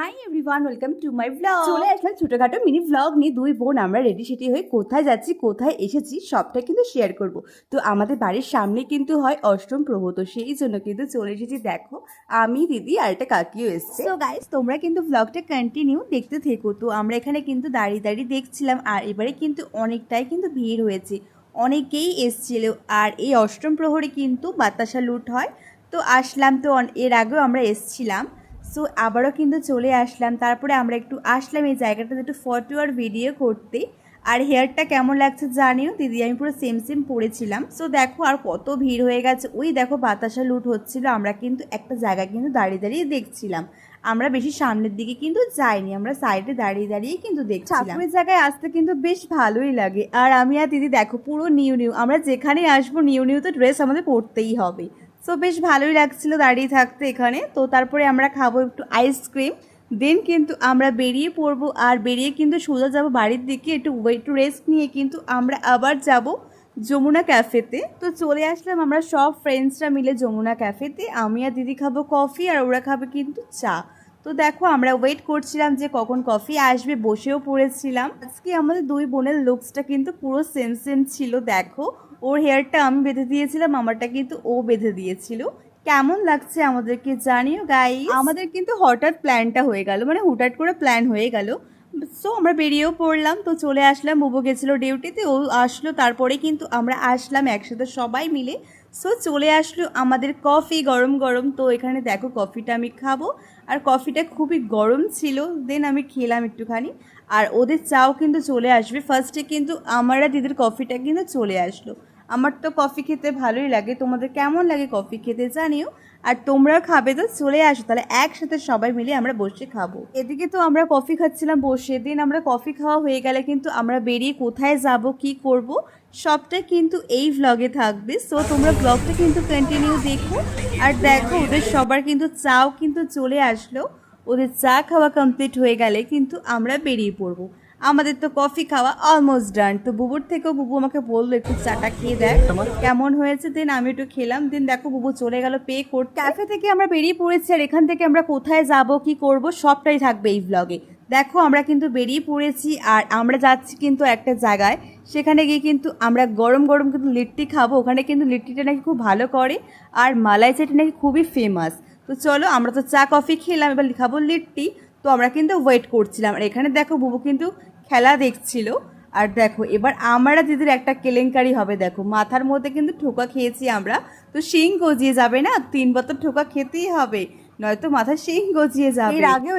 Hi everyone, welcome to my blog. চলে আসলাম ছোটখাটো mini blog নিয়ে। দুই বোন আমরা রেডি সেটি হয়ে কোথায় যাচ্ছি, কোথায় এসেছি সবটা কিন্তু শেয়ার করব। তো আমাদের বাড়ির সামনে কিন্তু হয় অষ্টম প্রহর, তো সেই জন্য কিন্তু চলে এসেছি। দেখো আমি, দিদি আর একটা কাকিও এসছে। তো গাইস, তোমরা কিন্তু ব্লগটা কন্টিনিউ দেখতে থেকো। তো আমরা এখানে কিন্তু দাঁড়িয়ে দাঁড়িয়ে দেখছিলাম, আর এবারে কিন্তু অনেকটাই কিন্তু ভিড় হয়েছে, অনেকেই এসছিল। আর এই অষ্টম প্রহরে কিন্তু বাতাসা লুট হয়। তো আসলাম, তো এর আগেও আমরা এসছিলাম। সো আবারও কিন্তু চলে আসলাম। তারপরে আমরা একটু আসলাম এই জায়গাটাতে একটু ফটো আর ভিডিও করতে। আর হেয়ারটা কেমন লাগছে জানিও দিদি, আমি পুরো সেম সেম পরেছিলাম। সো দেখো আর কত ভিড় হয়ে গেছে। ওই দেখো বাতাসা লুট হচ্ছিল, আমরা কিন্তু একটা জায়গায় কিন্তু দাঁড়িয়ে দাঁড়িয়ে দেখছিলাম। আমরা বেশি সামনের দিকে কিন্তু যাইনি, আমরা সাইডে দাঁড়িয়ে দাঁড়িয়ে কিন্তু দেখছিলাম। ঠাকুরের জায়গায় আসতে কিন্তু বেশ ভালোই লাগে। আর আমি আর দিদি দেখো পুরো নিউ নিউ, আমরা যেখানে আসবো নিউ নিউ তো ড্রেস আমাদের পরতেই হবে। সো বেশ ভালোই লাগছিল দাঁড়িয়ে থাকতে এখানে। তো তারপরে আমরা খাবো একটু আইসক্রিম, দেন কিন্তু আমরা বেরিয়ে পড়বো। আর বেরিয়ে কিন্তু সোজা যাবো বাড়ির দিকে, একটু রেস্ট নিয়ে কিন্তু আমরা আবার যাব যমুনা ক্যাফেতে। তো চলে আসলাম আমরা সব ফ্রেন্ডসরা মিলে যমুনা ক্যাফেতে। আমি আর দিদি খাবো কফি, আর ওরা খাবে কিন্তু চা। তো দেখো আমরা ওয়েট করছিলাম যে কখন কফি আসবে, বসেও পড়েছিলাম। আজকে আমাদের দুই বোনের লুকসটা কিন্তু পুরো সেম সেম ছিল। দেখো ওর হেয়ারটা আমি বেঁধে দিয়েছিলাম, আমারটা কিন্তু ও বেঁধে দিয়েছিল। কেমন লাগছে আমাদেরকে জানিও গাইস। আমাদের কিন্তু হঠাৎ প্ল্যানটা হয়ে গেল, মানে হুটহাট করে প্ল্যান হয়ে গেল। সো আমরা বেরিয়েও পড়লাম, তো চলে আসলাম। বুবু গেছিলো ডিউটিতে, ও আসলো, তারপরে কিন্তু আমরা আসলাম একসাথে সবাই মিলে। সো চলে আসলো আমাদের কফি গরম গরম। তো এখানে দেখো কফিটা আমি খাবো, আর কফিটা খুবই গরম ছিল। দেন আমি খেলাম একটুখানি, আর ওদের চাও কিন্তু চলে আসবে। ফার্স্টে কিন্তু আমারা দিদির কফিটা কিন্তু চলে আসলো। আমার তো কফি খেতে ভালোই লাগে, তোমাদের কেমন লাগে কফি খেতে জানিও। আর তোমরাও খাবে তো চলে আসো, তাহলে একসাথে সবাই মিলে আমরা বসে খাবো। এদিকে তো আমরা কফি খাচ্ছিলাম বসে। দিন আমরা কফি খাওয়া হয়ে গেলে কিন্তু আমরা বেরিয়ে কোথায় যাব, কি করব, সবটা কিন্তু এই ভ্লগে থাকবে। সো তোমরা ব্লগটা কিন্তু কন্টিনিউ দেখো। আর দেখো ওদের সবার কিন্তু চাও কিন্তু চলে আসলো। ওদের চা খাওয়া কমপ্লিট হয়ে গেলে কিন্তু আমরা বেরিয়ে পড়বো। আমাদের তো কফি খাওয়া অলমোস্ট ডান। তো বুবুর থেকেও বুবু আমাকে বললো একটু চাটা খেয়ে দেখ কেমন হয়েছে। দেন আমি একটু খেলাম। দেন দেখো বুবু চলে গেল পে করতে। ক্যাফে থেকে আমরা বেরিয়ে পড়েছি, আর এখান থেকে আমরা কোথায় যাব, কি করব, সবটাই থাকবে এই ব্লগে। দেখো আমরা কিন্তু বেরিয়ে পড়েছি, আর আমরা যাচ্ছি কিন্তু একটা জায়গায়। সেখানে গিয়ে কিন্তু আমরা গরম গরম কিন্তু লিট্টি খাবো। ওখানে কিন্তু লিট্টিটা নাকি খুব ভালো করে, আর মালাই চাটি নাকি খুবই ফেমাস। তো চলো, আমরা তো চা কফি খেলাম, এবার খাবো লিট্টি। তো আমরা কিন্তু ওয়েট করছিলাম। আর এখানে দেখো বুবু কিন্তু খেলা দেখছিল। আর দেখো এবার আমরা দিদির একটা কেলেঙ্কারি হবে। দেখো মাথার মধ্যে কিন্তু ঠোকা খেয়েছি আমরা, তো শিং গজিয়ে যাবে না, 3 বার তো ঠোকা খেতেই হবে, নয়তো মাথা শিং গজিয়ে যাবে। এর আগেও